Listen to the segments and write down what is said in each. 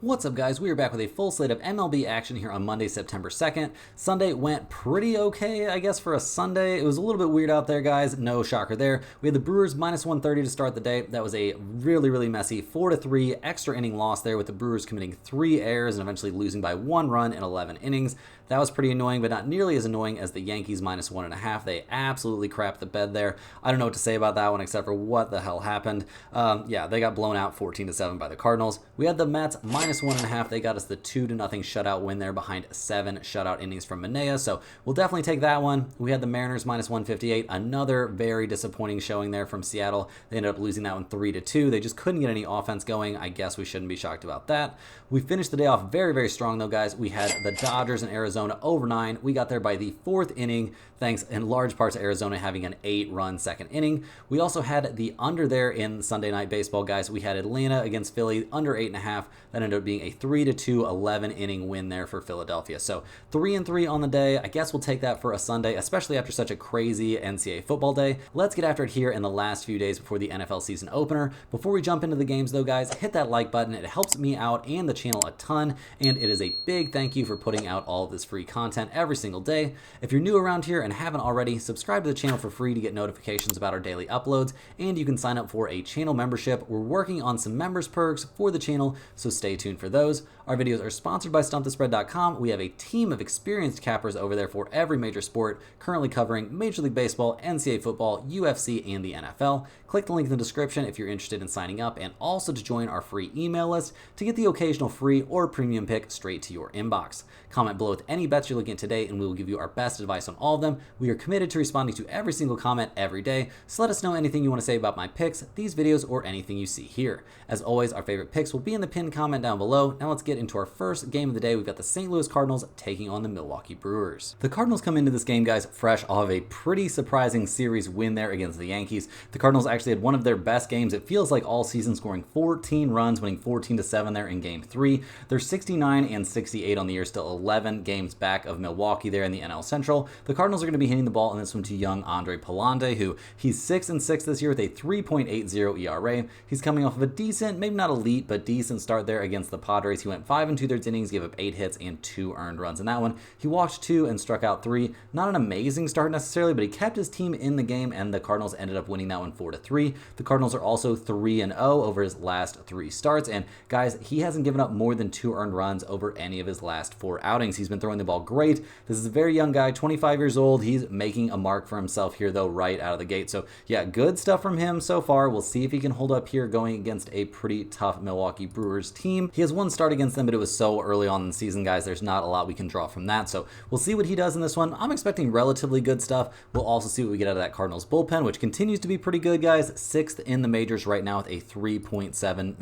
What's up, guys? We are back with a full slate of MLB action here on Monday, September 2nd. Sunday went pretty okay, I guess, for a Sunday. It was a little bit weird out there, guys. No shocker there. We had the Brewers minus 130 to start the day. That was a really messy 4-3 extra inning loss there, with the Brewers committing 3 errors and eventually losing by 1 run in 11 innings. That was pretty annoying, but not nearly as annoying as the Yankees minus 1.5. They absolutely crapped the bed there. I don't know what to say about that one except for what the hell happened. Yeah, they got blown out 14-7 by the Cardinals. We had the Mets minus 1.5. They got us the 2-0 shutout win there behind 7 shutout innings from Manaea, so we'll definitely take that one. We had the Mariners minus 158. Another very disappointing showing there from Seattle. They ended up losing that one 3-2. They just couldn't get any offense going. I guess we shouldn't be shocked about that. We finished the day off very strong, though, guys. We had the Dodgers in Arizona over 9. We got there by the 4th inning, thanks in large part to Arizona having an 8-run second inning. We also had the under there in Sunday Night Baseball, guys. We had Atlanta against Philly, under 8.5. That ended up being a 3-2 11-inning win there for Philadelphia. So 3-3 on the day. I guess we'll take that for a Sunday, especially after such a crazy NCAA football day. Let's get after it here in the last few days before the NFL season opener. Before we jump into the games, though, guys, hit that like button. It helps me out and the channel a ton, and it is a big thank you for putting out all of this free content every single day. If you're new around here and haven't already, subscribe to the channel for free to get notifications about our daily uploads, and you can sign up for a channel membership. We're working on some members perks for the channel, so stay tuned for those. Our videos are sponsored by StumpTheSpread.com. We have a team of experienced cappers over there for every major sport, currently covering Major League Baseball, NCAA football, UFC, and the NFL. Click the link in the description if you're interested in signing up, and also to join our free email list to get the occasional free or premium pick straight to your inbox. Comment below with any bets you're looking at today, and we will give you our best advice on all of them. We are committed to responding to every single comment every day, so let us know anything you want to say about my picks, these videos, or anything you see here. As always, our favorite picks will be in the pinned comment down below. Now let's get into our first game of the day. We've got the St. Louis Cardinals taking on the Milwaukee Brewers. The Cardinals come into this game, guys, fresh off of a pretty surprising series win there against the Yankees. The Cardinals actually had one of their best games, it feels like, all season, scoring 14 runs, winning 14-7 there in Game 3. They're 69-68 on the year, still 11 games back of Milwaukee there in the NL Central. The Cardinals are going to be hitting the ball in this one to young Andre Pallante, who he's 6-6 this year with a 3.80 ERA. He's coming off of a decent, maybe not elite, but decent start there against the Padres. He went 5 2/3 innings, gave up 8 hits and 2 earned runs in that one. He walked 2 and struck out 3. Not an amazing start necessarily, but he kept his team in the game, and the Cardinals ended up winning that one 4-3. The Cardinals are also 3-0 over his last 3 starts, and guys, he hasn't given up more than 2 earned runs over any of his last 4 outings. He's been throwing the ball great. This is a very young guy, 25 years old. He's making a mark for himself here, though, right out of the gate. So yeah, good stuff from him so far. We'll see if he can hold up here going against a pretty tough Milwaukee Brewers team. He has 1 start against them, but it was so early on in the season, guys. There's not a lot we can draw from that. So we'll see what he does in this one. I'm expecting relatively good stuff. We'll also see what we get out of that Cardinals bullpen, which continues to be pretty good, guys. 6th in the majors right now with a 3.70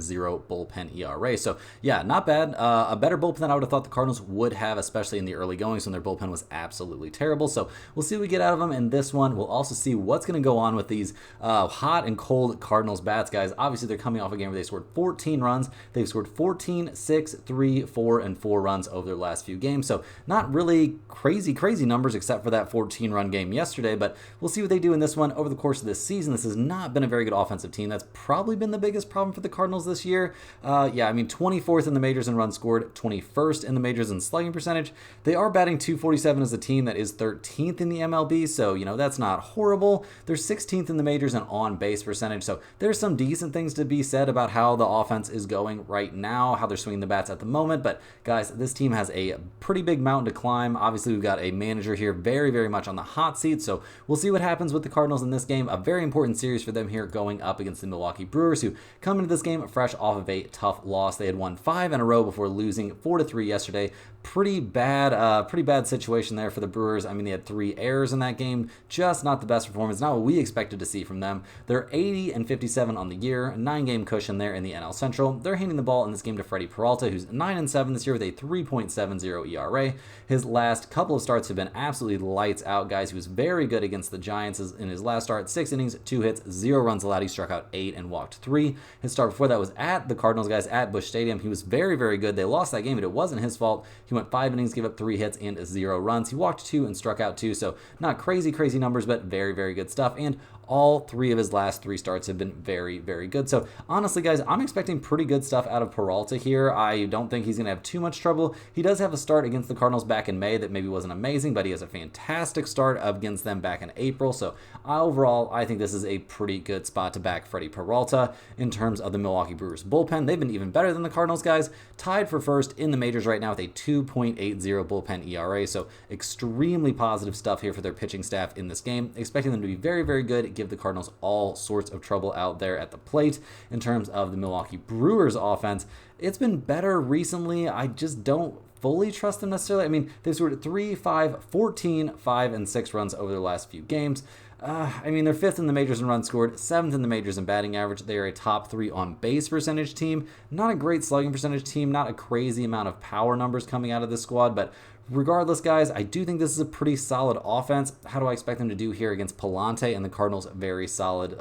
bullpen ERA. So yeah, not bad. A better bullpen than I would have thought the Cardinals would have, especially in the early goings when their bullpen was absolutely terrible. So we'll see what we get out of them in this one. We'll also see what's going to go on with these hot and cold Cardinals bats, guys. Obviously, they're coming off a game where they scored 14 runs. They've scored 14, 6, 3, 4, and 4 runs over their last few games. So not really crazy numbers except for that 14-run game yesterday, but we'll see what they do in this one over the course of this season. This has not been a very good offensive team. That's probably been the biggest problem for the Cardinals this year. Yeah, I mean, 24th in the majors in runs scored, 21st in the majors in slugging percentage. They are batting .247 as a team that is 13th in the MLB, so, you know, that's not horrible. They're 16th in the majors in on-base percentage, so there's some decent things to be said about how the offense is going right now, how they're swinging the bats at the moment. But guys, this team has a pretty big mountain to climb. Obviously, we've got a manager here very much on the hot seat, so we'll see what happens with the Cardinals in this game. A very important series for them here going up against the Milwaukee Brewers, who come into this game fresh off of a tough loss. They had won 5 in a row before losing 4-3 yesterday. Pretty bad situation there for the Brewers. I mean, they had 3 errors in that game. Just not the best performance. Not what we expected to see from them. They're 80-57 on the year. 9-game cushion there in the NL Central. They're handing the ball in this game to Freddie Peralta, who's 9-7 this year with a 3.70 ERA. His last couple of starts have been absolutely lights out, guys. He was very good against the Giants in his last start. 6 innings, 2 hits, 0 runs allowed. He struck out 8 and walked 3. His start before that was at the Cardinals, guys, at Busch Stadium. He was very good. They lost that game, but it wasn't his fault. He went 5 innings, gave up 3 hits and 0 runs. He walked 2 and struck out 2, so not crazy numbers, but very good stuff. And All 3 of his last 3 starts have been very, very good. So honestly, guys, I'm expecting pretty good stuff out of Peralta here. I don't think he's going to have too much trouble. He does have a start against the Cardinals back in May that maybe wasn't amazing, but he has a fantastic start against them back in April. So overall, I think this is a pretty good spot to back Freddie Peralta in terms of the Milwaukee Brewers bullpen. They've been even better than the Cardinals, guys. Tied for first in the majors right now with a 2.80 bullpen ERA. So extremely positive stuff here for their pitching staff in this game. Expecting them to be very, very good. Give the Cardinals all sorts of trouble out there at the plate. In terms of the Milwaukee Brewers offense, it's been better recently. I just don't fully trust them necessarily. I mean, they've scored 3, 5, 14, 5, and 6 runs over their last few games. I mean, they're 5th in the majors in runs scored, 7th in the majors in batting average. They are a top 3 on base percentage team. Not a great slugging percentage team, not a crazy amount of power numbers coming out of this squad, but regardless, guys, I do think this is a pretty solid offense. How do I expect them to do here against Palante and the Cardinals' very solid,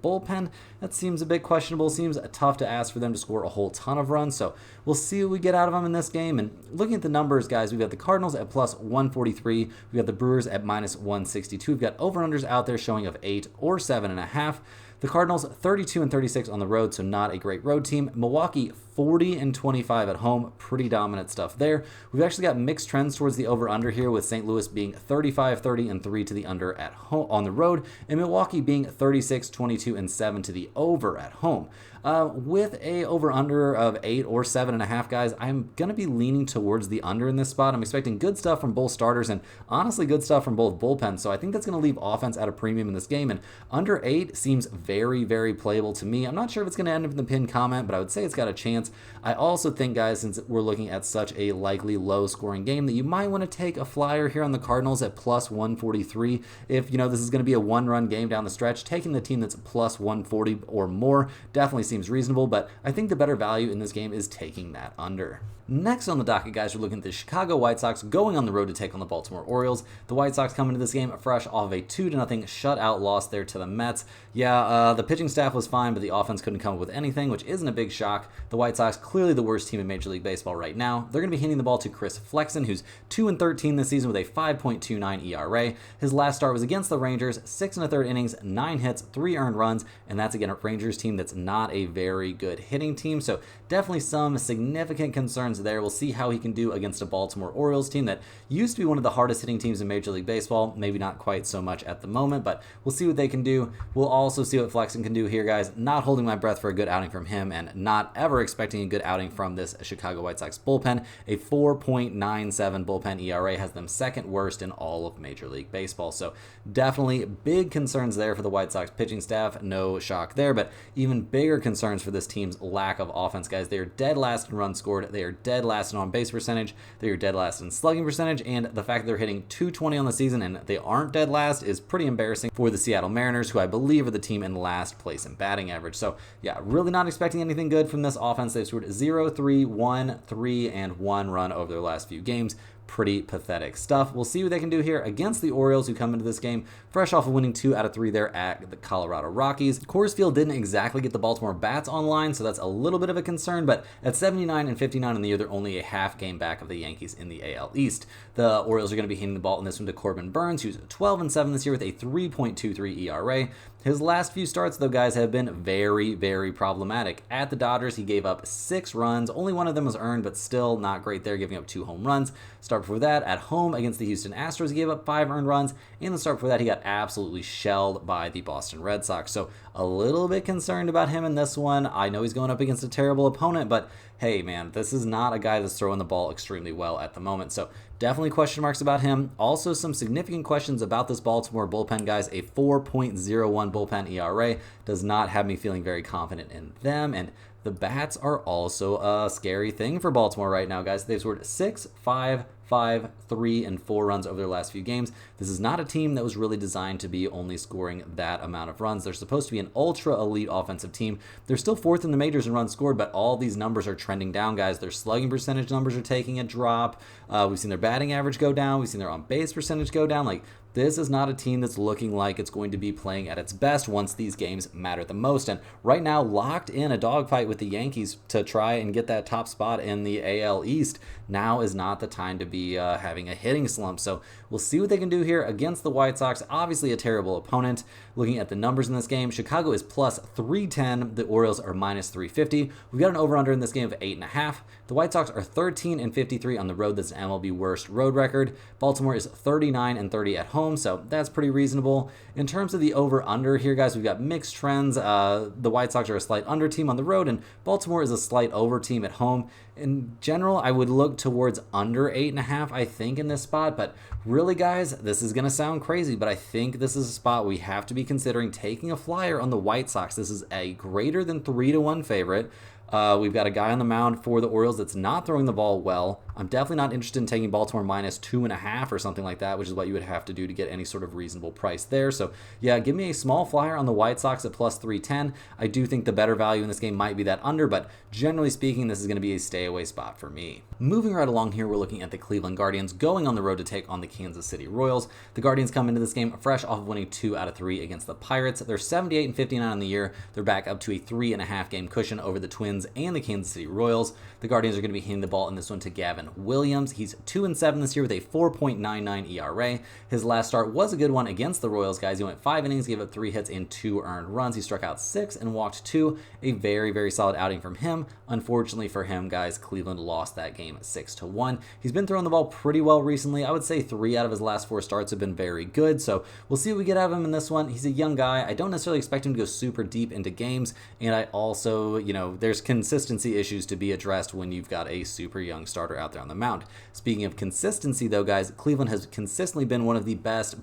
bullpen? That seems a bit questionable. Seems tough to ask for them to score a whole ton of runs. So we'll see what we get out of them in this game. And looking at the numbers, guys, we've got the Cardinals at plus 143. We've got the Brewers at minus 162. We've got over-unders out there showing of 8 or 7.5. The Cardinals 32 and 36 on the road, so not a great road team. Milwaukee 40 and 25 at home, pretty dominant stuff there. We've actually got mixed trends towards the over/under here, with St. Louis being 35, 30 and 3 to the under at home on the road, and Milwaukee being 36, 22 and 7 to the over at home. With a over/under of 8 or 7.5, guys, I'm going to be leaning towards the under in this spot. I'm expecting good stuff from both starters and honestly good stuff from both bullpens, so I think that's going to leave offense at a premium in this game, and under 8 seems very, very playable to me. I'm not sure if it's going to end up in the pinned comment, but I would say it's got a chance. I also think, guys, since we're looking at such a likely low-scoring game, that you might want to take a flyer here on the Cardinals at plus 143. If, this is going to be a one-run game down the stretch, taking the team that's plus 140 or more definitely seems reasonable, but I think the better value in this game is taking that under. Next on the docket, guys, we're looking at the Chicago White Sox going on the road to take on the Baltimore Orioles. The White Sox come into this game fresh off of a 2-0 shutout loss there to the Mets. Yeah, the pitching staff was fine, but the offense couldn't come up with anything, which isn't a big shock. The White Sox, clearly the worst team in Major League Baseball right now. They're going to be handing the ball to Chris Flexen, who's 2-13 this season with a 5.29 ERA. His last start was against the Rangers, 6 1/3 innings, 9 hits, 3 earned runs, and that's again a Rangers team that's not a very good hitting team, so definitely some significant concerns there. We'll see how he can do against a Baltimore Orioles team that used to be one of the hardest hitting teams in Major League Baseball. Maybe not quite so much at the moment, but we'll see what they can do. We'll also see what Flexen can do here, guys. Not holding my breath for a good outing from him, and not ever expecting a good outing from this Chicago White Sox bullpen. A 4.97 bullpen ERA has them second worst in all of Major League Baseball. So definitely big concerns there for the White Sox pitching staff. No shock there, but even bigger concerns for this team's lack of offense, guys. They are dead last in runs scored. They are dead last in on-base percentage. They are dead last in slugging percentage, and the fact that they're hitting 220 on the season and they aren't dead last is pretty embarrassing for the Seattle Mariners, who I believe are the team in last place in batting average. So yeah, really not expecting anything good from this offense. They've scored 0, 3, 1, 3, and 1 run over their last few games. Pretty pathetic stuff. We'll see what they can do here against the Orioles, who come into this game fresh off of winning 2 out of 3 there at the Colorado Rockies. Coors Field didn't exactly get the Baltimore bats online, so that's a little bit of a concern, but at 79 and 59 in the year, they're only a half game back of the Yankees in the AL East. The Orioles are going to be handing the ball in this one to Corbin Burns, who's 12 and 7 this year with a 3.23 ERA. His last few starts, though, guys, have been very, very problematic. At the Dodgers, he gave up 6 runs. Only one of them was earned, but still not great there, giving up 2 home runs. Start before that, at home against the Houston Astros, he gave up 5 earned runs. And the start before that, he got absolutely shelled by the Boston Red Sox. So a little bit concerned about him in this one. I know he's going up against a terrible opponent, but hey, man, this is not a guy that's throwing the ball extremely well at the moment. So definitely question marks about him. Also, some significant questions about this Baltimore bullpen, guys. A 4.01 bullpen ERA does not have me feeling very confident in them. And the bats are also a scary thing for Baltimore right now, guys. They've scored 6, 5, 5, 3, and 4 runs over their last few games. This is not a team that was really designed to be only scoring that amount of runs. They're supposed to be an ultra-elite offensive team. They're still 4th in the majors in runs scored, but all these numbers are trending down, guys. Their slugging percentage numbers are taking a drop. We've seen their batting average go down. We've seen their on-base percentage go down. this is not a team that's looking like it's going to be playing at its best once these games matter the most. And right now, locked in a dogfight with the Yankees to try and get that top spot in the AL East. Now is not the time to be having a hitting slump. So we'll see what they can do here against the White Sox. Obviously a terrible opponent. Looking at the numbers in this game, Chicago is plus 310. The Orioles are minus 350. We've got an over-under in this game of 8.5. The White Sox are 13-53 on the road. That's an MLB worst road record. Baltimore is 39-30 at home, so that's pretty reasonable. In terms of the over-under here, guys, we've got mixed trends. The White Sox are a slight under team on the road, and Baltimore is a slight over team at home. In general, I would look towards under 8.5, I think, in this spot. But really, guys, this is going to sound crazy, but I think this is a spot we have to be considering taking a flyer on the White Sox. This is a greater than 3-1 favorite. We've got a guy on the mound for the Orioles that's not throwing the ball well. I'm definitely not interested in taking Baltimore minus 2.5 or something like that, which is what you would have to do to get any sort of reasonable price there. So yeah, give me a small flyer on the White Sox at plus 310. I do think the better value in this game might be that under, but generally speaking, this is going to be a stay away spot for me. Moving right along here, we're looking at the Cleveland Guardians going on the road to take on the Kansas City Royals. The Guardians come into this game fresh off of winning 2 out of 3 against the Pirates. They're 78-59 on the year. They're back up to a 3.5 game cushion over the Twins and the Kansas City Royals. The Guardians are going to be hitting the ball in this one to Gavin Williams. He's 2-7 this year with a 4.99 ERA. His last start was a good one against the Royals, guys. He went 5 innings, gave up 3 hits and 2 earned runs. He struck out 6 and walked 2. A very, very solid outing from him. Unfortunately for him, guys, Cleveland lost that game 6-1. He's been throwing the ball pretty well recently. I would say 3 out of his last 4 starts have been very good. So we'll see what we get out of him in this one. He's a young guy. I don't necessarily expect him to go super deep into games. And I also, there's consistency issues to be addressed when you've got a super young starter out there on the mound. Speaking of consistency, though, guys, Cleveland has consistently been one of the best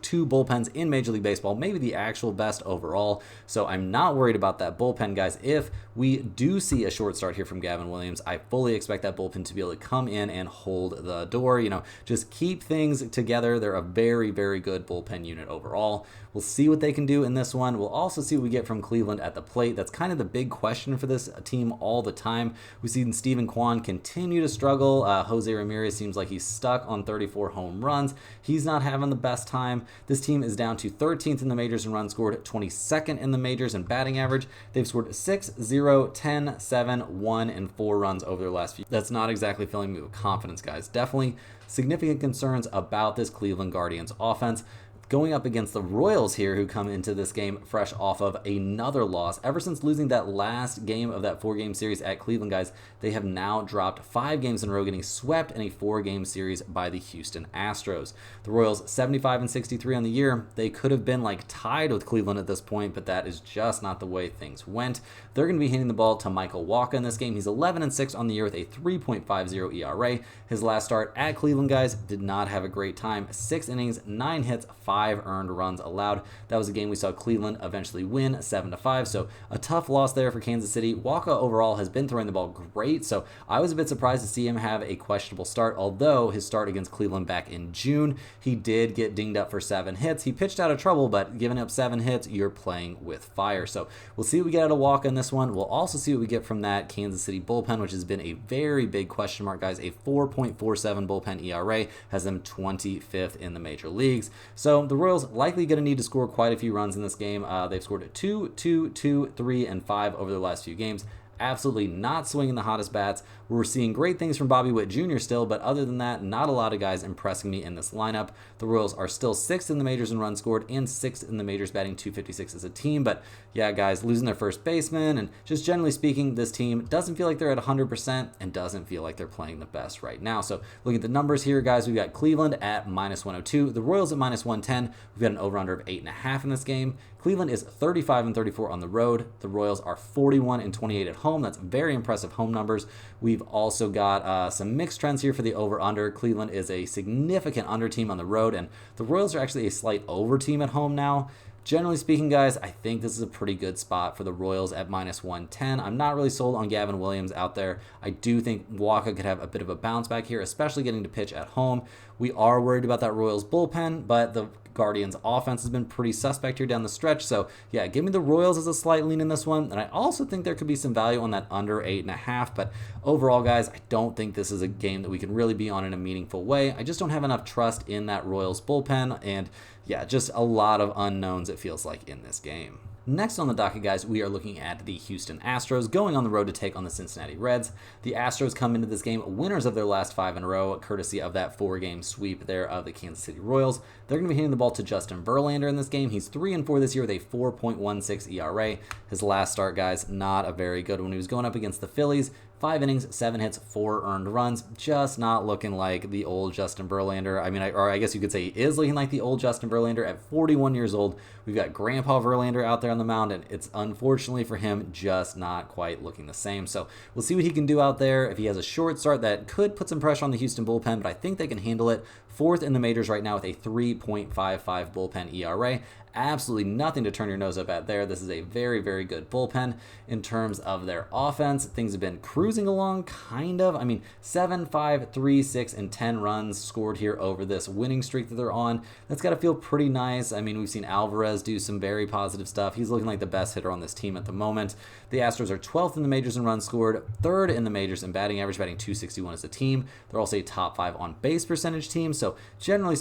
2 bullpens in Major League Baseball, maybe the actual best overall. So I'm not worried about that bullpen, guys. If we do see a short start here from Gavin Williams, I fully expect that bullpen to be able to come in and hold the door. Just keep things together. They're a very, very good bullpen unit overall. We'll see what they can do in this one. We'll also see what we get from Cleveland at the plate. That's kind of the big question for this team all the time. We've seen Steven Kwan continue to struggle. Jose Ramirez seems like he's stuck on 34 home runs. He's not having the best time. This team is down to 13th in the majors in runs scored, 22nd in the majors in batting average. They've scored 6, 0, 10, 7, 1, and 4 runs over their last few. That's not exactly filling me with confidence, guys. Definitely significant concerns about this Cleveland Guardians offense. Going up against the Royals here, who come into this game fresh off of another loss. Ever since losing that last game of that 4-game series at Cleveland, guys, they have now dropped 5 games in a row, getting swept in a 4-game series by the Houston Astros. The Royals 75-63 on the year. They could have been tied with Cleveland at this point, but that is just not the way things went. They're going to be hitting the ball to Michael Wacha in this game. He's 11-6 on the year with a 3.50 ERA. His last start at Cleveland, guys, did not have a great time. 6 innings, 9 hits, 5 earned runs allowed. That was a game we saw Cleveland eventually win 7-5. So a tough loss there for Kansas City. Wacha overall has been throwing the ball great. So I was a bit surprised to see him have a questionable start. Although his start against Cleveland back in June, he did get dinged up for 7 hits. He pitched out of trouble, but giving up 7 hits, you're playing with fire. So we'll see what we get out of Wacha in this one. We'll also see what we get from that Kansas City bullpen, which has been a very big question mark, guys. A 4.47 bullpen ERA has them 25th in the major leagues. So the Royals likely going to need to score quite a few runs in this game. They've scored 2, 2, 2, 3, and 5 over their last few games. Absolutely not swinging the hottest bats. We're seeing great things from Bobby Witt Jr. still, but other than that, not a lot of guys impressing me in this lineup. The Royals are still 6th in the majors in runs scored and 6th in the majors batting .256 as a team. But yeah, guys, losing their first baseman and just generally speaking, this team doesn't feel like they're at 100% and doesn't feel like they're playing the best right now. So looking at the numbers here, guys, we've got Cleveland at -102, the Royals at -110. We've got an over-under of 8.5 in this game. Cleveland is 35-34 on the road. The Royals are 41-28 at home. That's very impressive home numbers. We've also got some mixed trends here for the over-under. Cleveland is a significant under team on the road, and the Royals are actually a slight over team at home now. Generally speaking, guys, I think this is a pretty good spot for the Royals at -110. I'm not really sold on Gavin Williams out there. I do think Wacha could have a bit of a bounce back here, especially getting to pitch at home. We are worried about that Royals bullpen, but the Guardians offense has been pretty suspect here down the stretch. So yeah, give me the Royals as a slight lean in this one. And I also think there could be some value on that under 8.5. But overall, guys, I don't think this is a game that we can really be on in a meaningful way. I just don't have enough trust in that Royals bullpen. And yeah, just a lot of unknowns, it feels like, in this game. Next on the docket, guys, we are looking at the Houston Astros going on the road to take on the Cincinnati Reds. The Astros come into this game winners of their last 5 in a row, courtesy of that 4-game sweep there of the Kansas City Royals. They're going to be hitting the ball to Justin Verlander in this game. He's 3-4 this year with a 4.16 ERA. His last start, guys, not a very good one. He was going up against the Phillies. 5 innings, 7 hits, 4 earned runs. Just not looking like the old Justin Verlander. I mean, I guess you could say he is looking like the old Justin Verlander at 41 years old. We've got Grandpa Verlander out there on the mound, and it's unfortunately for him just not quite looking the same. So we'll see what he can do out there. If he has a short start, that could put some pressure on the Houston bullpen, but I think they can handle it. 4th in the majors right now with a 3.55 bullpen ERA. Absolutely nothing to turn your nose up at there. This is a very, very good bullpen. In terms of their offense, things have been cruising along, kind of. I mean, 7, 5, 3, 6, and 10 runs scored here over this winning streak that they're on. That's got to feel pretty nice. I mean, we've seen Alvarez do some very positive stuff. He's looking like the best hitter on this team at the moment. The Astros are 12th in the majors in runs scored, 3rd in the majors in batting average, batting .261 as a team. They're also a top 5 on base percentage team. So generally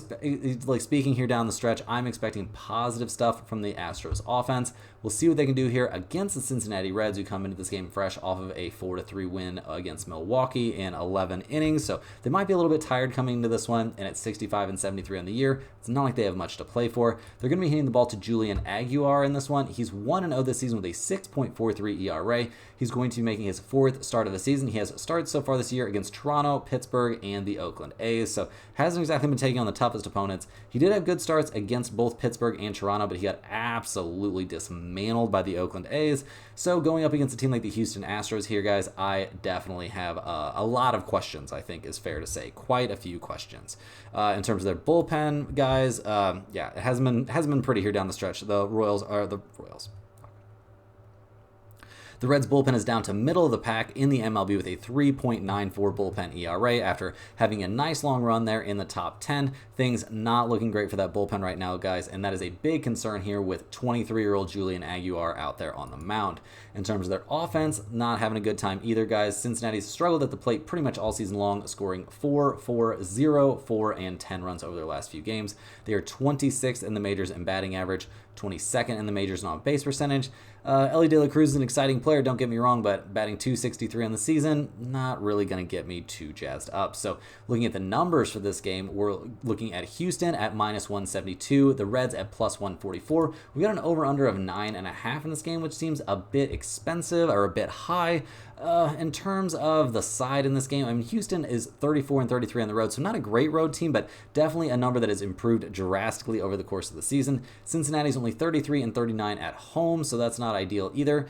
speaking here down the stretch, I'm expecting positive stuff from the Astros offense. We'll see what they can do here against the Cincinnati Reds, who come into this game fresh off of a 4-3 win against Milwaukee in 11 innings. So they might be a little bit tired coming into this one, and at 65 and 73 on the year, it's not like they have much to play for. They're going to be hitting the ball to Julian Aguilar in this one. He's 1-0 this season with a 6.43 ERA. He's going to be making his 4th start of the season. He has started so far this year against Toronto, Pittsburgh, and the Oakland A's, so hasn't exactly been taking on the toughest opponents. He did have good starts against both Pittsburgh and Toronto, but he got absolutely dismantled by the Oakland A's. So going up against a team like the Houston Astros here, guys, I definitely have a lot of questions, I think is fair to say. Quite a few questions. In terms of their bullpen, guys, yeah, it hasn't been pretty here down the stretch. The Royals. The Reds bullpen is down to middle of the pack in the MLB with a 3.94 bullpen ERA after having a nice long run there in the top 10. Things not looking great for that bullpen right now, guys, and that is a big concern here with 23-year-old Julian Aguilar out there on the mound. In terms of their offense, not having a good time either, guys. Cincinnati's struggled at the plate pretty much all season long, scoring 4, 4, 0, 4, and 10 runs over their last few games. They are 26th in the majors in batting average, 22nd in the majors in on-base percentage. Ellie De La Cruz is an exciting player, don't get me wrong, but batting .263 on the season, not really going to get me too jazzed up. So looking at the numbers for this game, we're looking at Houston at -172, the Reds at +144. We got an over-under of 9.5 in this game, which seems a bit expensive or a bit high. In terms of the side in this game, I mean, Houston is 34 and 33 on the road, so not a great road team, but definitely a number that has improved drastically over the course of the season. Cincinnati's only 33 and 39 at home, so that's not ideal either.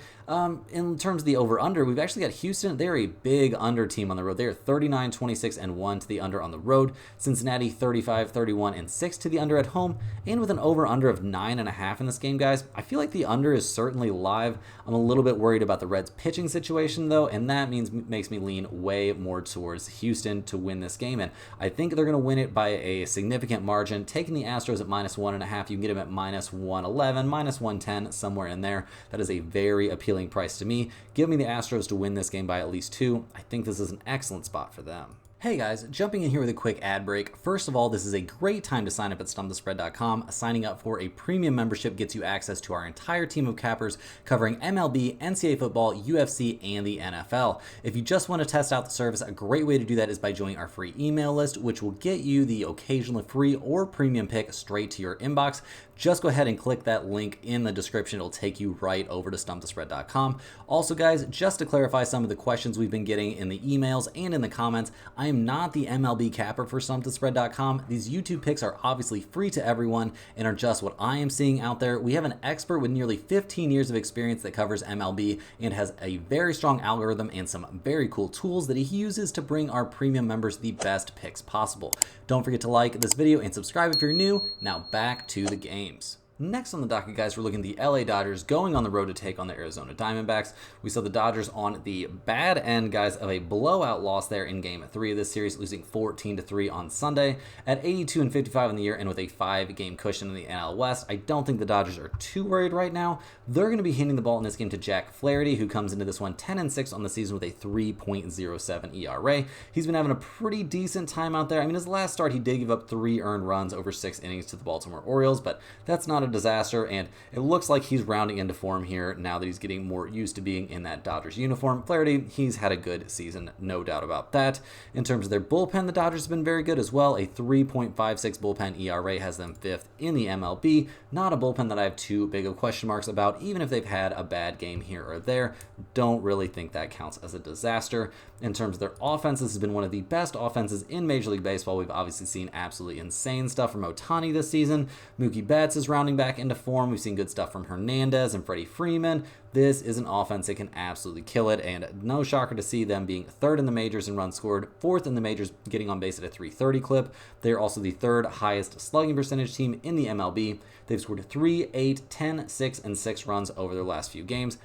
In terms of the over-under, we've actually got Houston. They're a big under team on the road. They are 39, 26, and 1 to the under on the road. Cincinnati 35, 31, and 6 to the under at home, and with an over-under of 9.5 in this game, guys. I feel like the under is certainly live. I'm a little bit worried about the Reds' pitching situation, though, and that makes me lean way more towards Houston to win this game, and I think they're going to win it by a significant margin. Taking the Astros at -1.5, you can get them at -111, -110, somewhere in there. That is a very appealing price to me. Give me the Astros to win this game by at least 2. I think this is an excellent spot for them. Hey guys, jumping in here with a quick ad break. First of all, this is a great time to sign up at stumpthespread.com. Signing up for a premium membership gets you access to our entire team of cappers covering MLB, NCAA football, UFC, and the NFL. If you just want to test out the service, a great way to do that is by joining our free email list, which will get you the occasional free or premium pick straight to your inbox. Just go ahead and click that link in the description. It'll take you right over to stumpthespread.com. Also, guys, just to clarify some of the questions we've been getting in the emails and in the comments, I am not the MLB capper for stumpthespread.com. These YouTube picks are obviously free to everyone and are just what I am seeing out there. We have an expert with nearly 15 years of experience that covers MLB and has a very strong algorithm and some very cool tools that he uses to bring our premium members the best picks possible. Don't forget to like this video and subscribe if you're new. Now back to the games. Next on the docket, guys, we're looking at the LA Dodgers going on the road to take on the Arizona Diamondbacks. We saw the Dodgers on the bad end, guys, of a blowout loss there in Game 3 of this series, losing 14-3 on Sunday at 82-55 in the year and with a 5-game cushion in the NL West. I don't think the Dodgers are too worried right now. They're going to be handing the ball in this game to Jack Flaherty, who comes into this one 10-6 on the season with a 3.07 ERA. He's been having a pretty decent time out there. I mean, his last start, he did give up 3 earned runs over 6 innings to the Baltimore Orioles, but that's not a disaster, and it looks like he's rounding into form here now that he's getting more used to being in that Dodgers uniform. Flaherty, he's had a good season, no doubt about that. In terms of their bullpen, the Dodgers have been very good as well. A 3.56 bullpen ERA has them 5th in the MLB. Not a bullpen that I have too big of question marks about, even if they've had a bad game here or there. Don't really think that counts as a disaster. In terms of their offense, this has been one of the best offenses in Major League Baseball. We've obviously seen absolutely insane stuff from Ohtani this season. Mookie Betts is rounding back into form. We've seen good stuff from Hernandez and Freddie Freeman. This is an offense that can absolutely kill it, and no shocker to see them being 3rd in the majors in runs scored, 4th in the majors getting on base at a 330 clip. They're also the 3rd highest slugging percentage team in the MLB. They've scored 3, 8, 10, 6, and 6 runs over their last few games.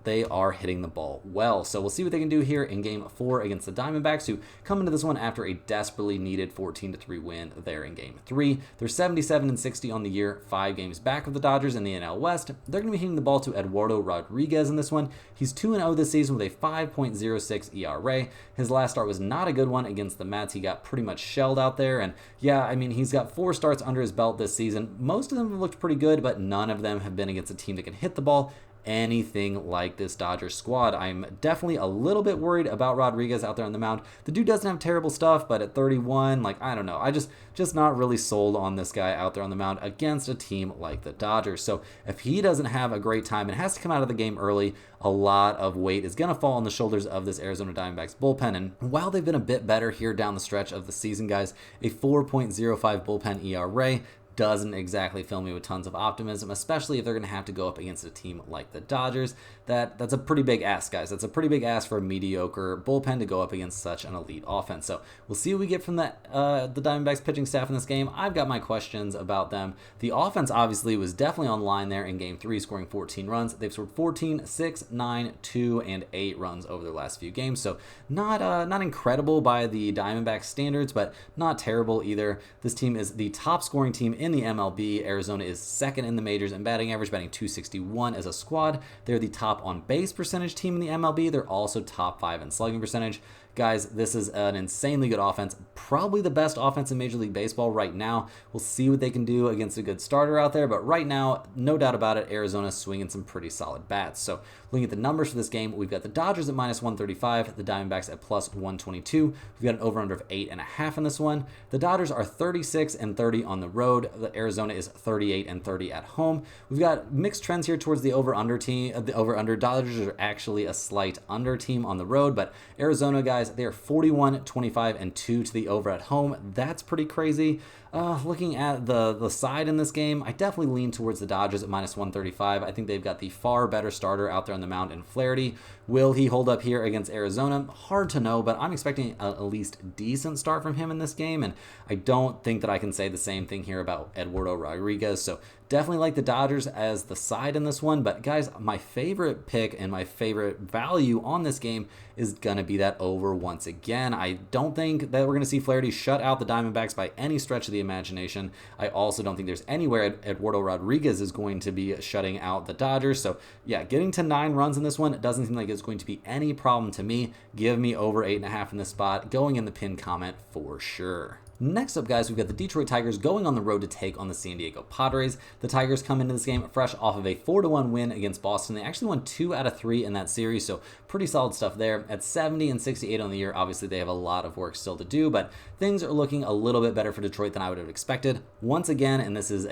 They are hitting the ball well. So we'll see what they can do here in Game 4 against the Diamondbacks, who come into this one after a desperately needed 14-3 win there in Game 3. They're 77-60 on the year, 5 games back of the Dodgers in the NL West. They're going to be hitting the ball to Eduardo Rodriguez in this one. He's 2-0 this season with a 5.06 ERA. His last start was not a good one against the Mets. He got pretty much shelled out there. And yeah, I mean, he's got 4 starts under his belt this season. Most of them have looked pretty good, but none of them have been against a team that can hit the ball anything like this Dodgers squad. I'm definitely a little bit worried about Rodriguez out there on the mound. The dude doesn't have terrible stuff, but at 31, like, I don't know. I just not really sold on this guy out there on the mound against a team like the Dodgers. So if he doesn't have a great time and has to come out of the game early, a lot of weight is going to fall on the shoulders of this Arizona Diamondbacks bullpen. And while they've been a bit better here down the stretch of the season, guys, a 4.05 bullpen ERA doesn't exactly fill me with tons of optimism, especially if they're going to have to go up against a team like the Dodgers. That's a pretty big ask, guys. That's a pretty big ask for a mediocre bullpen to go up against such an elite offense. So we'll see what we get from the Diamondbacks pitching staff in this game. I've got my questions about them. The offense obviously was definitely on line there in Game 3, scoring 14 runs. They've scored 14, 6, 9, 2, and 8 runs over their last few games. So not incredible by the Diamondbacks standards, but not terrible either. This team is the top scoring team in the MLB. Arizona is 2nd in the majors in batting average, batting .261 as a squad. They're the top on base percentage team in the MLB. They're also top 5 in slugging percentage. Guys, this is an insanely good offense, probably the best offense in Major League Baseball right now. We'll see what they can do against a good starter out there, but right now, no doubt about it, Arizona's swinging some pretty solid bats. So looking at the numbers for this game, we've got the Dodgers at -135, the Diamondbacks at +122. We've got an over-under of 8.5 in this one. The Dodgers are 36-30 on the road. The Arizona is 38-30 at home. We've got mixed trends here towards the over-under team. The over-under Dodgers are actually a slight under team on the road, but Arizona, guys, they are 41-25-2 to the over at home. That's pretty crazy. Looking at the side in this game, I definitely lean towards the Dodgers at -135. I think they've got the far better starter out there on the mound in Flaherty. Will he hold up here against Arizona? Hard to know, but I'm expecting at least decent start from him in this game, and I don't think that I can say the same thing here about Eduardo Rodriguez. So definitely like the Dodgers as the side in this one, but guys, my favorite pick and my favorite value on this game is going to be that over once again. I don't think that we're going to see Flaherty shut out the Diamondbacks by any stretch of the imagination. I also don't think there's anywhere Eduardo Rodriguez is going to be shutting out the Dodgers. So yeah, getting to 9 runs in this one, it doesn't seem like it's going to be any problem to me. Give me over 8.5 in this spot, going in the pinned comment for sure. Next up, guys, we've got the Detroit Tigers going on the road to take on the San Diego Padres. The Tigers come into this game fresh off of a 4-1 win against Boston. They actually won 2 out of 3 in that series, so pretty solid stuff there. At 70-68 on the year, obviously they have a lot of work still to do, but things are looking a little bit better for Detroit than I would have expected. Once again, and this is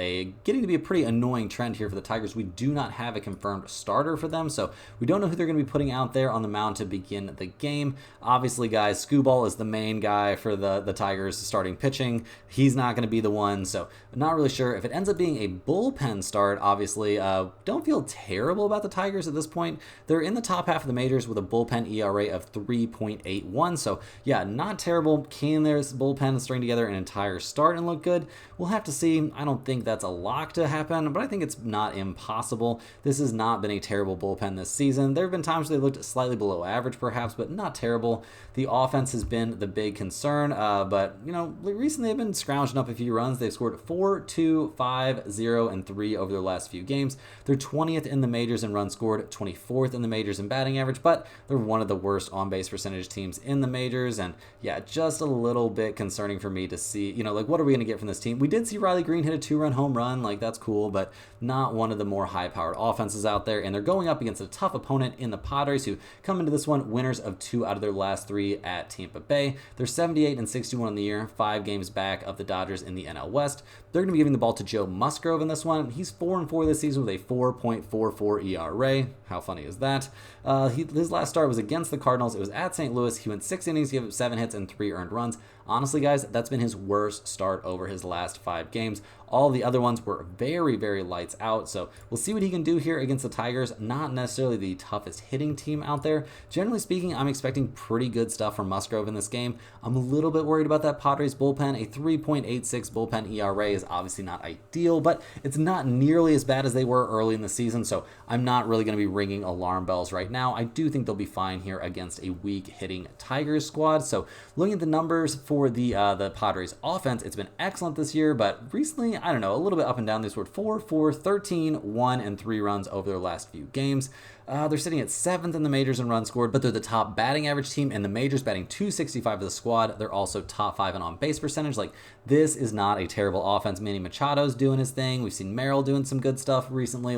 getting to be a pretty annoying trend here for the Tigers, we do not have a confirmed starter for them, so we don't know who they're going to be putting out there on the mound to begin the game. Obviously, guys, Skubal is the main guy for the Tigers starting starting pitching. He's not going to be the one, so not really sure. If it ends up being a bullpen start, obviously, don't feel terrible about the Tigers at this point. They're in the top half of the majors with a bullpen ERA of 3.81, so yeah, not terrible. Can their bullpen string together an entire start and look good? We'll have to see. I don't think that's a lock to happen, but I think it's not impossible. This has not been a terrible bullpen this season. There have been times where they looked slightly below average, perhaps, but not terrible. The offense has been the big concern, but recently they've been scrounging up a few runs. They've scored 4, 2, 5, 0, and 3 over their last few games. They're 20th in the majors in runs scored, 24th in the majors in batting average, but they're one of the worst on-base percentage teams in the majors, and yeah, just a little bit concerning for me to see, what are we going to get from this team? We did see Riley Green hit a 2-run home run, that's cool, but not one of the more high-powered offenses out there, and they're going up against a tough opponent in the Padres, who come into this one winners of 2 out of their last 3 at Tampa Bay. They're 78 and 61 in the year, 5 games back of the Dodgers in the NL West. They're going to be giving the ball to Joe Musgrove in this one. He's 4-4 this season with a 4.44 ERA. How funny is that? His last start was against the Cardinals. It was at St. Louis. He went 6 innings, gave up 7 hits and 3 earned runs. Honestly, guys, that's been his worst start over his last 5 games. All the other ones were very, very lights out, so we'll see what he can do here against the Tigers. Not necessarily the toughest hitting team out there. Generally speaking, I'm expecting pretty good stuff from Musgrove in this game. I'm a little bit worried about that Padres bullpen. A 3.86 bullpen ERA is obviously not ideal, but it's not nearly as bad as they were early in the season, so I'm not really going to be ringing alarm bells right now. I do think they'll be fine here against a weak hitting Tigers squad. So looking at the numbers for the Padres offense, it's been excellent this year, but recently, I don't know, a little bit up and down. They scored 4, 4, 13, 1, and 3 runs over their last few games. They're sitting at 7th in the majors in runs scored, but they're the top batting average team in the majors, batting .265 to the squad. They're also top 5 in on-base percentage. This is not a terrible offense. Manny Machado's doing his thing. We've seen Merrill doing some good stuff recently.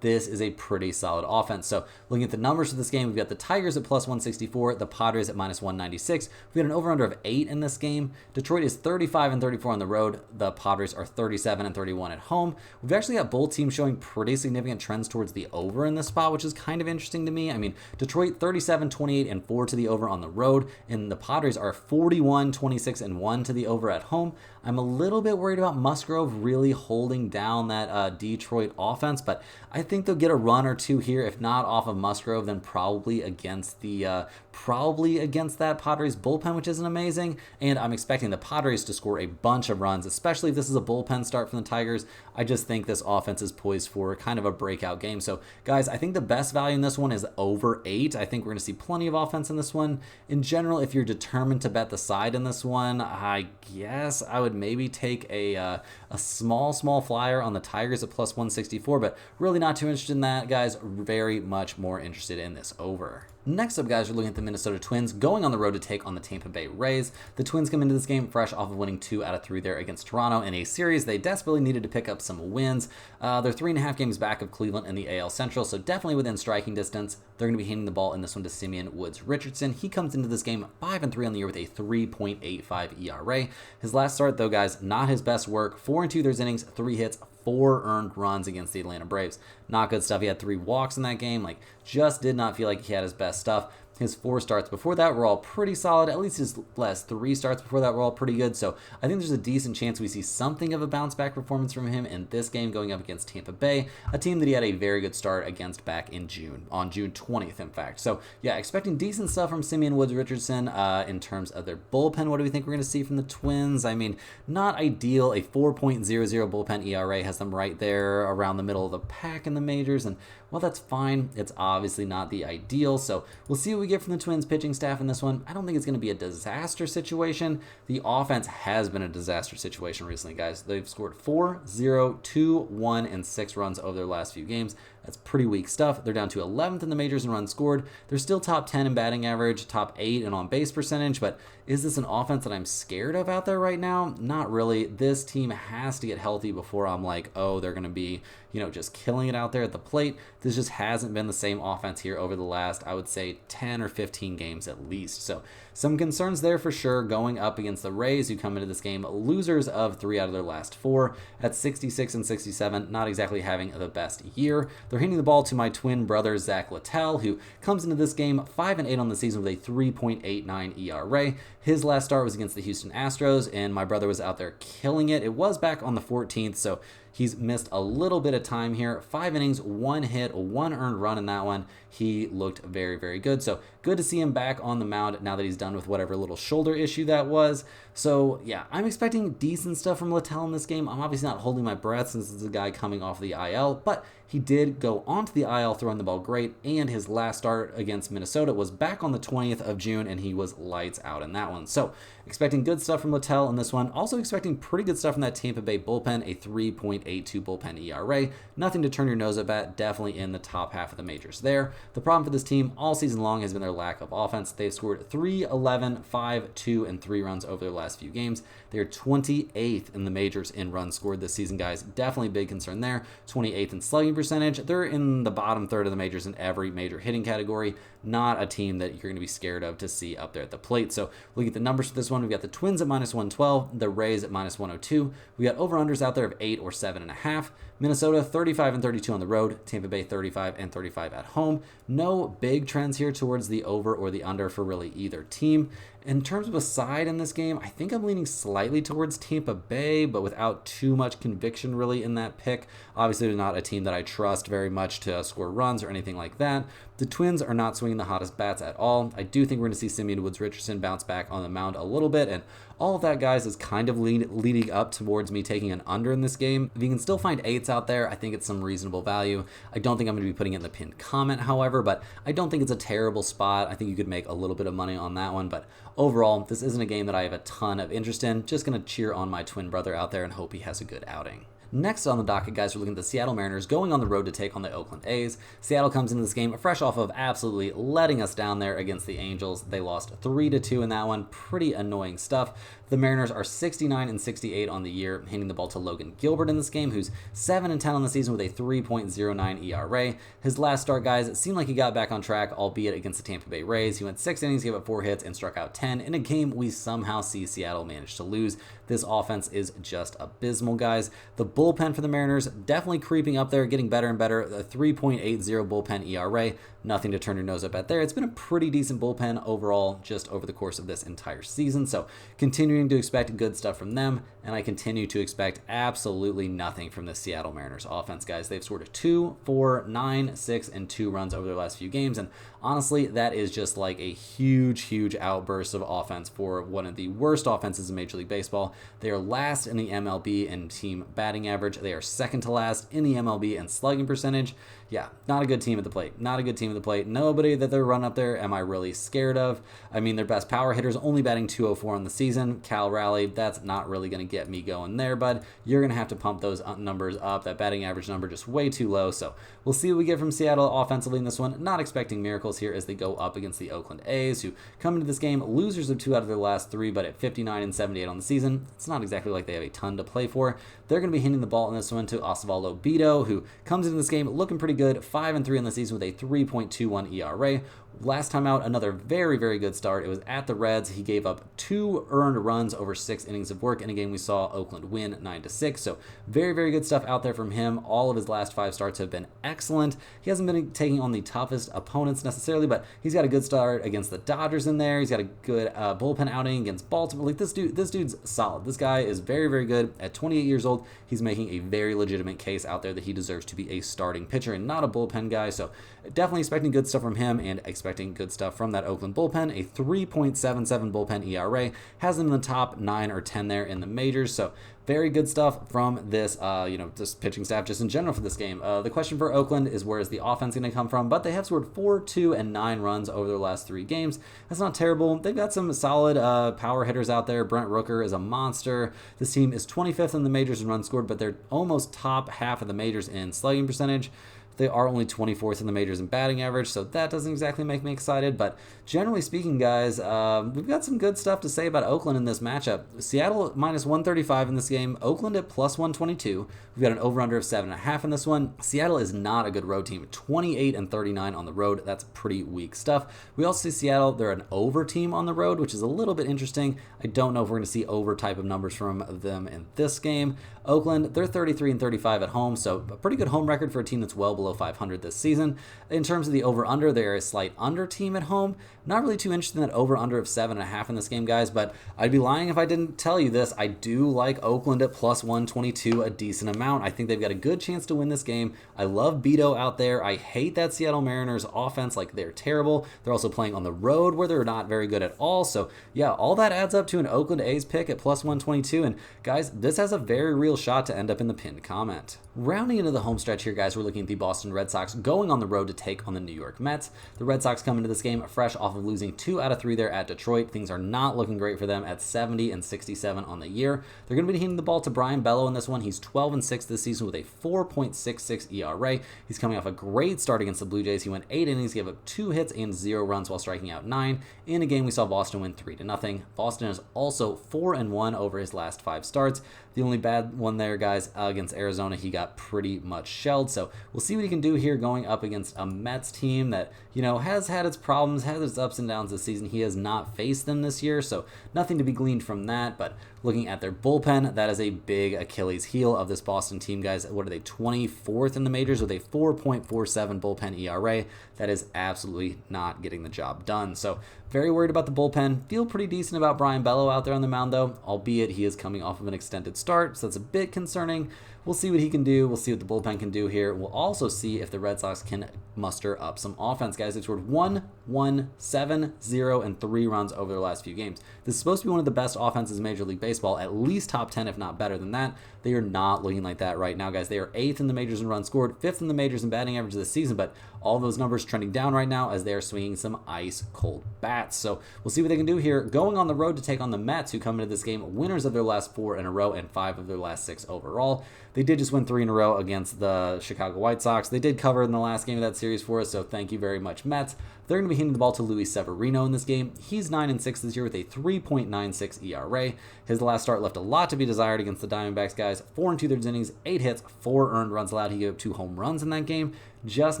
This is a pretty solid offense. So looking at the numbers for this game, we've got the Tigers at plus 164, the Padres at minus 196. We've got an over-under of 8 in this game. Detroit is 35 and 34 on the road. The Padres are 37 and 31 at home. We've actually got both teams showing pretty significant trends towards the over in this spot, which is kind of interesting to me. I mean, Detroit 37, 28, and 4 to the over on the road, and the Padres are 41, 26, and 1 to the over at home. I'm a little bit worried about Musgrove really holding down that Detroit offense, but I think they'll get a run or two here. If not off of Musgrove, then probably against that Padres bullpen, which isn't amazing. And I'm expecting the Padres to score a bunch of runs, especially if this is a bullpen start from the Tigers. I just think this offense is poised for kind of a breakout game. So, guys, I think the best value in this one is over 8. I think we're going to see plenty of offense in this one. In general, if you're determined to bet the side in this one, I guess I would maybe take a small flyer on the Tigers at plus 164, but really not too interested in that, guys. Very much more interested in this over. Next up, guys, we're looking at the Minnesota Twins going on the road to take on the Tampa Bay Rays. The Twins come into this game fresh off of winning 2 out of 3 there against Toronto in a series they desperately needed to pick up some wins. They're 3.5 games back of Cleveland in the AL Central, so definitely within striking distance. They're going to be handing the ball in this one to Simeon Woods Richardson. He comes into this game 5-3 on the year with a 3.85 ERA. His last start, though, guys, not his best work. 4-2 thirds innings, 3 hits, 4 earned runs against the Atlanta Braves. Not good stuff. He had 3 walks in that game. Just did not feel like he had his best stuff. His 4 starts before that were all pretty solid. At least his last 3 starts before that were all pretty good. So I think there's a decent chance we see something of a bounce back performance from him in this game going up against Tampa Bay, a team that he had a very good start against back in June, on June 20th, in fact. So yeah, expecting decent stuff from Simeon Woods Richardson in terms of their bullpen. What do we think we're going to see from the Twins? I mean, not ideal. A 4.00 bullpen ERA has them right there around the middle of the pack in the majors, and well, that's fine. It's obviously not the ideal, so we'll see what we get from the Twins pitching staff in this one. I don't think it's going to be a disaster situation. The offense has been a disaster situation recently, guys. They've scored 4, 0, 2, 1, and 6 runs over their last few games. That's pretty weak stuff. They're down to 11th in the majors in runs scored. They're still top 10 in batting average, top 8 in on-base percentage, but is this an offense that I'm scared of out there right now? Not really. This team has to get healthy before I'm like, oh, they're going to be, just killing it out there at the plate. This just hasn't been the same offense here over the last, I would say, 10 or 15 games at least. So some concerns there for sure going up against the Rays, who come into this game losers of 3 out of their last 4 at 66 and 67, not exactly having the best year. They're handing the ball to my twin brother, Zach Littell, who comes into this game 5-8 on the season with a 3.89 ERA. His last start was against the Houston Astros, and my brother was out there killing it. It was back on the 14th, so he's missed a little bit of time here. 5 innings, 1 hit, 1 earned run in that one. He looked very, very good. So good to see him back on the mound now that he's done with whatever little shoulder issue that was. So yeah, I'm expecting decent stuff from Littell in this game. I'm obviously not holding my breath since it's a guy coming off the IL, but he did go onto the IL throwing the ball great, and his last start against Minnesota was back on the 20th of June, and he was lights out in that one. So expecting good stuff from Littell in this one. Also expecting pretty good stuff from that Tampa Bay bullpen, a 3.82 bullpen ERA. Nothing to turn your nose up at, definitely in the top half of the majors there. The problem for this team all season long has been their lack of offense. They've scored 3, 11, 5, 2, and 3 runs over their last few games. They're 28th in the majors in runs scored this season, guys. Definitely big concern there. 28th in slugging percentage. They're in the bottom third of the majors in every major hitting category. Not a team that you're going to be scared of to see up there at the plate. So look at the numbers for this one. We've got the Twins at -112, the Rays at -102. We got over-unders out there of 8 or 7.5. Minnesota 35 and 32 on the road. Tampa Bay 35 and 35 at home. No big trends here towards the over or the under for really either team. In terms of a side in this game, I think I'm leaning slightly towards Tampa Bay, but without too much conviction really in that pick. Obviously, they're not a team that I trust very much to score runs or anything like that. The Twins are not swinging the hottest bats at all. I do think we're going to see Simeon Woods-Richardson bounce back on the mound a little bit, and all of that, guys, is kind of leading up towards me taking an under in this game. If you can still find 8s out there, I think it's some reasonable value. I don't think I'm going to be putting it in the pinned comment, however, but I don't think it's a terrible spot. I think you could make a little bit of money on that one, but overall, this isn't a game that I have a ton of interest in. Just going to cheer on my twin brother out there and hope he has a good outing. Next on the docket, guys, we're looking at the Seattle Mariners going on the road to take on the Oakland A's. Seattle comes into this game fresh off of absolutely letting us down there against the Angels. They lost 3-2 in that one. Pretty annoying stuff. The Mariners are 69 and 68 on the year, handing the ball to Logan Gilbert in this game, who's 7 and 10 on the season with a 3.09 ERA. His last start, guys, it seemed like he got back on track, albeit against the Tampa Bay Rays. He went 6 innings, gave up 4 hits, and struck out 10 in a game we somehow see Seattle manage to lose. This offense is just abysmal, guys. The bullpen for the Mariners definitely creeping up there, getting better and better. A 3.80 bullpen ERA. Nothing to turn your nose up at there. It's been a pretty decent bullpen overall just over the course of this entire season. So continuing to expect good stuff from them, and I continue to expect absolutely nothing from the Seattle Mariners offense, guys. They've scored 2, 4, 9, 6, and 2 runs over their last few games, and honestly, that is just like a huge outburst of offense for one of the worst offenses in Major League Baseball. They are last in the MLB in team batting average. They are second to last in the MLB in slugging percentage. Yeah, not a good team at the plate. Not a good team at the plate. Nobody that they're running up there am I really scared of. I mean, their best power hitter's only batting .204 on the season. Cal Raleigh, that's not really going to get me going there, bud. You're going to have to pump those numbers up. That batting average number just way too low. So we'll see what we get from Seattle offensively in this one. Not expecting miracles here as they go up against the Oakland A's, who come into this game losers of 2 out of their last 3, but at 59 and 78 on the season. It's not exactly like they have a ton to play for. They're going to be handing the ball in this one to Osvaldo Bido, who comes into this game looking pretty good, 5 and 3 on the season with a 3.21 ERA. Last time out, another very good start. It was at the Reds. He gave up 2 earned runs over 6 innings of work in a game we saw Oakland win 9-6. So very good stuff out there from him. All of his last 5 starts have been excellent. He hasn't been taking on the toughest opponents necessarily, but he's got a good start against the Dodgers in there. He's got a good bullpen outing against Baltimore. Like this dude's solid. This guy is very good. At 28 years old, he's making a very legitimate case out there that he deserves to be a starting pitcher and not a bullpen guy. So definitely expecting good stuff from him and expecting good stuff from that Oakland bullpen. A 3.77 bullpen ERA has them in the top 9 or 10 there in the majors. So very good stuff from this, this pitching staff just in general for this game. The question for Oakland is where is the offense going to come from? But they have scored 4, 2, and 9 runs over their last 3 games. That's not terrible. They've got some solid power hitters out there. Brent Rooker is a monster. This team is 25th in the majors in runs scored, but they're almost top half of the majors in slugging percentage. They are only 24th in the majors in batting average, so that doesn't exactly make me excited. But generally speaking, guys, we've got some good stuff to say about Oakland in this matchup. Seattle at minus 135 in this game, Oakland at plus 122. We've got an over-under of 7.5 in this one. Seattle is not a good road team, 28 and 39 on the road. That's pretty weak stuff. We also see Seattle, they're an over team on the road, which is a little bit interesting. I don't know if we're going to see over type of numbers from them in this game. Oakland, they're 33 and 35 at home, so a pretty good home record for a team that's well below 500 this season. In terms of the over-under, they're a slight under team at home. Not really too interested in that over-under of 7.5 in this game, guys, but I'd be lying if I didn't tell you this. I do like Oakland at plus 122 a decent amount. I think they've got a good chance to win this game. I love Beto out there. I hate that Seattle Mariners offense. Like, they're terrible. They're also playing on the road where they're not very good at all. So, yeah, all that adds up to an Oakland A's pick at plus 122. And, guys, this has a very real shot to end up in the pinned comment. Rounding into the home stretch here, guys, we're looking at the Boston Red Sox going on the road to take on the New York Mets. The Red Sox come into this game fresh off of losing 2 out of 3 there at Detroit. Things are not looking great for them at 70 and 67 on the year. They're going to be hitting the ball to Brian Bello in this one. He's 12 and 6 this season with a 4.66 ERA. He's coming off a great start against the Blue Jays. He went 8 innings, gave up 2 hits and 0 runs while striking out 9. In a game, we saw Boston win 3-0. Boston is also 4-1 over his last 5 starts. The only bad one there, guys, against Arizona, he got pretty much shelled. So we'll see what he can do here going up against a Mets team that, has had its problems, has its ups and downs this season. He has not faced them this year, so nothing to be gleaned from that. But looking at their bullpen, that is a big Achilles heel of this Boston team, guys. What are they, 24th in the majors with a 4.47 bullpen ERA? That is absolutely not getting the job done. So very worried about the bullpen. Feel pretty decent about Brian Bello out there on the mound, though, albeit he is coming off of an extended start, so that's a bit concerning. We'll see what he can do. We'll see what the bullpen can do here. We'll also see if the Red Sox can muster up some offense, guys. They've scored 1, 7, 0, and 3 runs over their last few games. This is supposed to be one of the best offenses in Major League Baseball, at least top 10, if not better than that. They are not looking like that right now, guys. They are 8th in the majors in runs scored, 5th in the majors in batting average this season, but all those numbers trending down right now as they are swinging some ice-cold bats. So we'll see what they can do here. Going on the road to take on the Mets, who come into this game winners of their last 4 in a row and 5 of their last 6 overall. They did just win 3 in a row against the Chicago White Sox. They did cover in the last game of that series for us, so thank you very much, Mets. They're going to be hitting the ball to Luis Severino in this game. He's 9 and 6 this year with a 3.96 ERA. His last start left a lot to be desired against the Diamondbacks, guys. 4 2/3 innings, 8 hits, 4 earned runs allowed. He gave up 2 home runs in that game. Just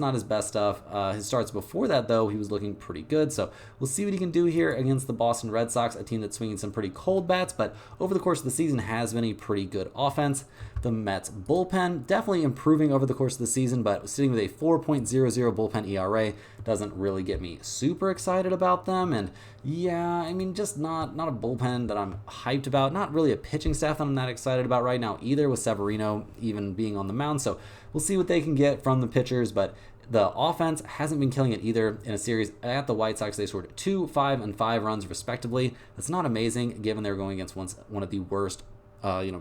not his best stuff. His starts before that, though, he was looking pretty good. So we'll see what he can do here against the Boston Red Sox, a team that's swinging some pretty cold bats, but over the course of the season has been a pretty good offense. The Mets bullpen definitely improving over the course of the season, but sitting with a 4.00 bullpen ERA doesn't really get me super excited about them. And yeah, I mean, just not a bullpen that I'm hyped about. Not really a pitching staff that I'm that excited about right now either, with Severino even being on the mound. So we'll see what they can get from the pitchers, but the offense hasn't been killing it either. In a series at the White Sox, they scored 2, 5, and 5 runs respectively. That's not amazing given they're going against one of the worst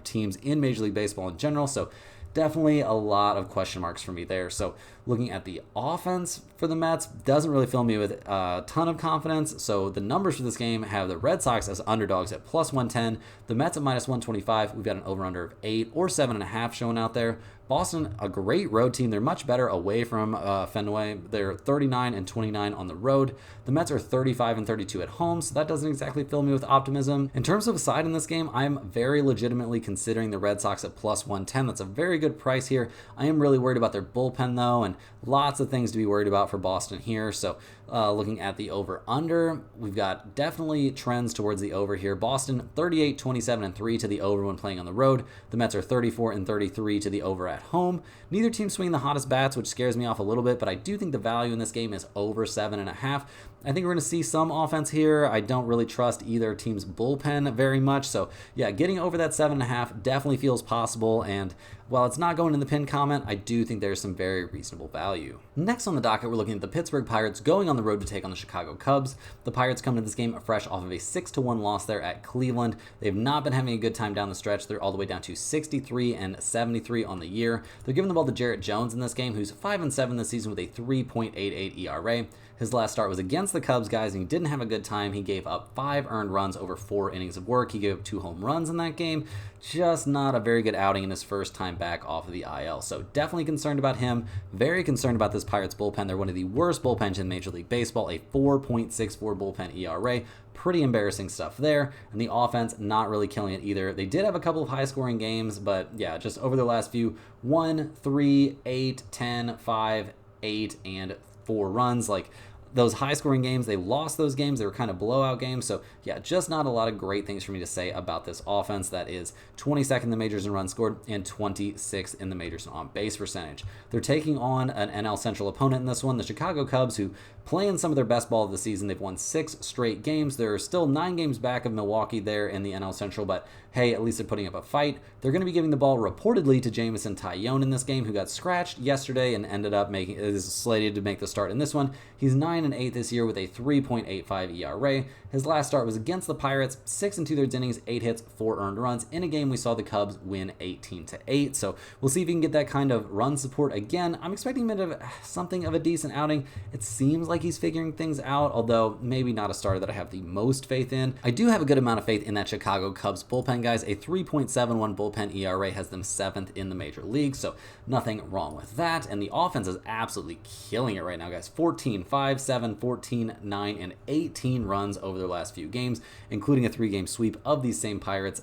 teams in Major League Baseball in general. So definitely a lot of question marks for me there. So looking at the offense for the Mets doesn't really fill me with a ton of confidence. So the numbers for this game have the Red Sox as underdogs at plus 110, the Mets at minus 125. We've got an over-under of 8 or 7.5 showing out there. Boston, a great road team. They're much better away from Fenway. They're 39 and 29 on the road. The Mets are 35 and 32 at home, so that doesn't exactly fill me with optimism. In terms of a side in this game, I'm very legitimately considering the Red Sox at plus 110. That's a very good price here. I am really worried about their bullpen, though, and lots of things to be worried about for Boston here. So looking at the over-under, we've got definitely trends towards the over here. Boston, 38, 27, and 3 to the over when playing on the road. The Mets are 34 and 33 to the over at home. Neither team swinging the hottest bats, which scares me off a little bit, but I do think the value in this game is over 7.5. I think we're going to see some offense here. I don't really trust either team's bullpen very much. So yeah, getting over that 7.5 definitely feels possible. And while it's not going in the pin comment, I do think there's some very reasonable value. Next on the docket, we're looking at the Pittsburgh Pirates going on the road to take on the Chicago Cubs. The Pirates come into this game fresh off of a 6-1 loss there at Cleveland. They've not been having a good time down the stretch. They're all the way down to 63 and 73 on the year. They're giving the ball to Jarrett Jones in this game, who's 5 and 7 this season with a 3.88 ERA. His last start was against the Cubs, guys, and he didn't have a good time. He gave up 5 earned runs over 4 innings of work. He gave up 2 home runs in that game. Just not a very good outing in his first time back off of the IL. So definitely concerned about him. Very concerned about this Pirates bullpen. They're one of the worst bullpens in Major League Baseball, a 4.64 bullpen ERA. Pretty embarrassing stuff there. And the offense not really killing it either. They did have a couple of high-scoring games, but yeah, just over the last few, 1, 3, 8, 10, 5, 8, and 4 runs. Like, those high-scoring games, they lost those games. They were kind of blowout games. So, yeah, just not a lot of great things for me to say about this offense that is 22nd in the majors in runs scored and 26th in the majors in on-base percentage. They're taking on an NL Central opponent in this one, the Chicago Cubs, who play in some of their best ball of the season. They've won 6 straight games. They're still 9 games back of Milwaukee there in the NL Central, but hey, at least they're putting up a fight. They're going to be giving the ball reportedly to Jameson Taillon in this game, who got scratched yesterday and ended up is slated to make the start in this one. He's 9-8 this year with a 3.85 ERA. His last start was against the Pirates, 6 2/3 innings, 8 hits, 4 earned runs. In a game we saw the Cubs win 18-8. So we'll see if he can get that kind of run support again. I'm expecting him to have something of a decent outing. It seems like he's figuring things out, although maybe not a starter that I have the most faith in. I do have a good amount of faith in that Chicago Cubs bullpen, guys. A 3.71 bullpen ERA has them 7th in the major league, so nothing wrong with that. And the offense is absolutely killing it right now, guys. 14, 5, 7, 14, 9, and 18 runs over their last few games, including a 3-game sweep of these same Pirates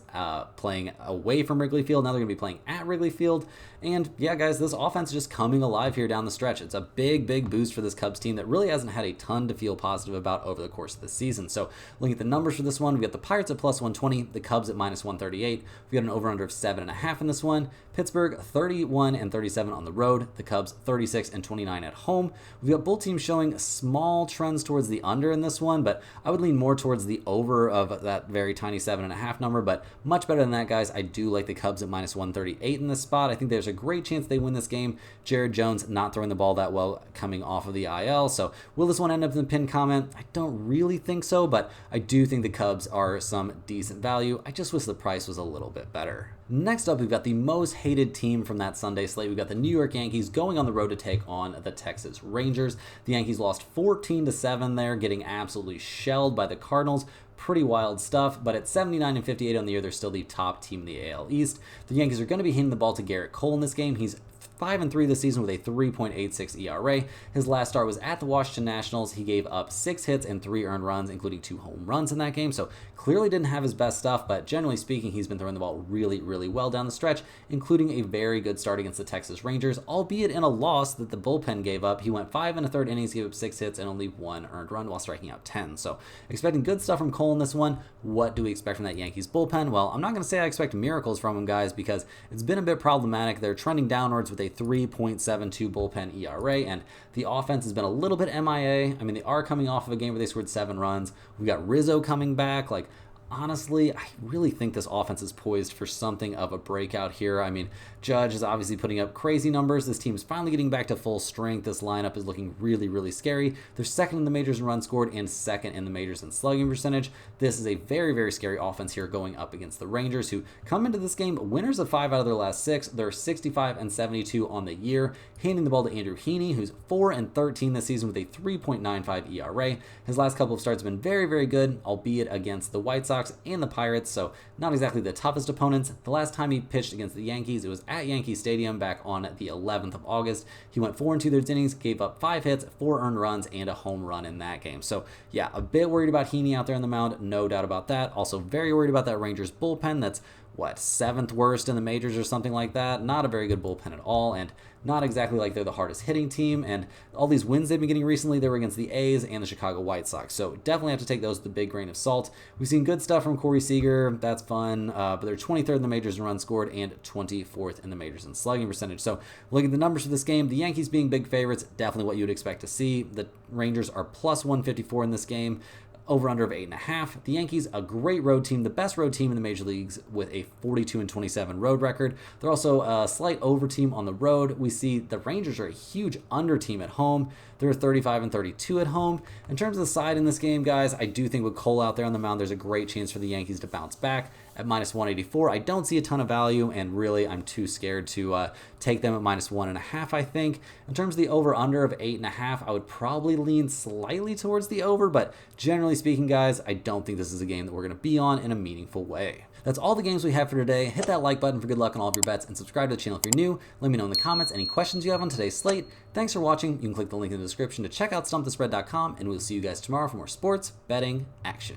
playing away from Wrigley Field. Now they're going to be playing at Wrigley Field. And yeah, guys, this offense is just coming alive here down the stretch. It's a big boost for this Cubs team that really hasn't had a ton to feel positive about over the course of the season. So looking at the numbers for this one, we got the Pirates at plus 120, the Cubs at minus 138. We got an over-under of 7.5 in this one. Pittsburgh 31-37 on the road. The Cubs 36-29 at home. We've got both teams showing small trends towards the under in this one, but I would lean more towards the over of that very tiny 7.5 number, but much better than that, guys. I do like the Cubs at minus 138 in this spot. I think there's a great chance they win this game. Jared Jones not throwing the ball that well coming off of the IL. So will this one end up in the pinned comment? I don't really think so, but I do think the Cubs are some decent value. I just wish the price was a little bit better. Next up, we've got the most hated team from that Sunday slate. We've got the New York Yankees going on the road to take on the Texas Rangers. The Yankees lost 14-7 there, getting absolutely shelled by the Cardinals. Pretty wild stuff, but at 79-58 on the year, they're still the top team in the AL East. The Yankees are going to be hitting the ball to Garrett Cole in this game. He's 5-3 this season with a 3.86 ERA. His last start was at the Washington Nationals. He gave up 6 hits and 3 earned runs, including 2 home runs in that game, so clearly didn't have his best stuff, but generally speaking, he's been throwing the ball really well down the stretch, including a very good start against the Texas Rangers, albeit in a loss that the bullpen gave up. He went 5 1/3 innings, gave up 6 hits, and only 1 earned run while striking out 10. So expecting good stuff from Cole in this one. What do we expect from that Yankees bullpen? Well, I'm not going to say I expect miracles from them, guys, because it's been a bit problematic. They're trending downwards with a 3.72 bullpen ERA, and the offense has been a little bit MIA. I mean, they are coming off of a game where they scored 7 runs. We got Rizzo coming back. Like, honestly, I really think this offense is poised for something of a breakout here. I mean, Judge is obviously putting up crazy numbers. This team is finally getting back to full strength. This lineup is looking really scary. They're 2nd in the majors in runs scored and 2nd in the majors in slugging percentage. This is a very scary offense here going up against the Rangers, who come into this game winners of 5 out of their last 6. They're 65-72 on the year, handing the ball to Andrew Heaney, who's 4-13 this season with a 3.95 ERA. His last couple of starts have been very good, albeit against the White Sox and the Pirates, so not exactly the toughest opponents. The last time he pitched against the Yankees, it was at Yankee Stadium back on the 11th of August. He went 4 2/3 innings, gave up 5 hits, 4 earned runs, and a home run in that game. So yeah, a bit worried about Heaney out there on the mound, no doubt about that. Also very worried about that Rangers bullpen that's 7th worst in the majors or something like that. Not a very good bullpen at all, and not exactly like they're the hardest hitting team. And all these wins they've been getting recently, they were against the A's and the Chicago White Sox. So definitely have to take those with a big grain of salt. We've seen good stuff from Corey Seager. That's fun. But they're 23rd in the majors in runs scored and 24th in the majors in slugging percentage. So looking at the numbers for this game, the Yankees being big favorites, definitely what you would expect to see. The Rangers are plus 154 in this game. Over-under of 8.5. The Yankees, a great road team, the best road team in the major leagues with a 42-27 road record. They're also a slight over team on the road. We see the Rangers are a huge under team at home. They're 35-32 at home. In terms of the side in this game, guys, I do think with Cole out there on the mound, there's a great chance for the Yankees to bounce back. at minus 184. I don't see a ton of value, and really I'm too scared to take them at minus 1.5, I think. In terms of the over-under of 8.5, I would probably lean slightly towards the over, but generally speaking, guys, I don't think this is a game that we're going to be on in a meaningful way. That's all the games we have for today. Hit that like button for good luck on all of your bets, and subscribe to the channel if you're new. Let me know in the comments any questions you have on today's slate. Thanks for watching. You can click the link in the description to check out stumpthespread.com, and we'll see you guys tomorrow for more sports betting action.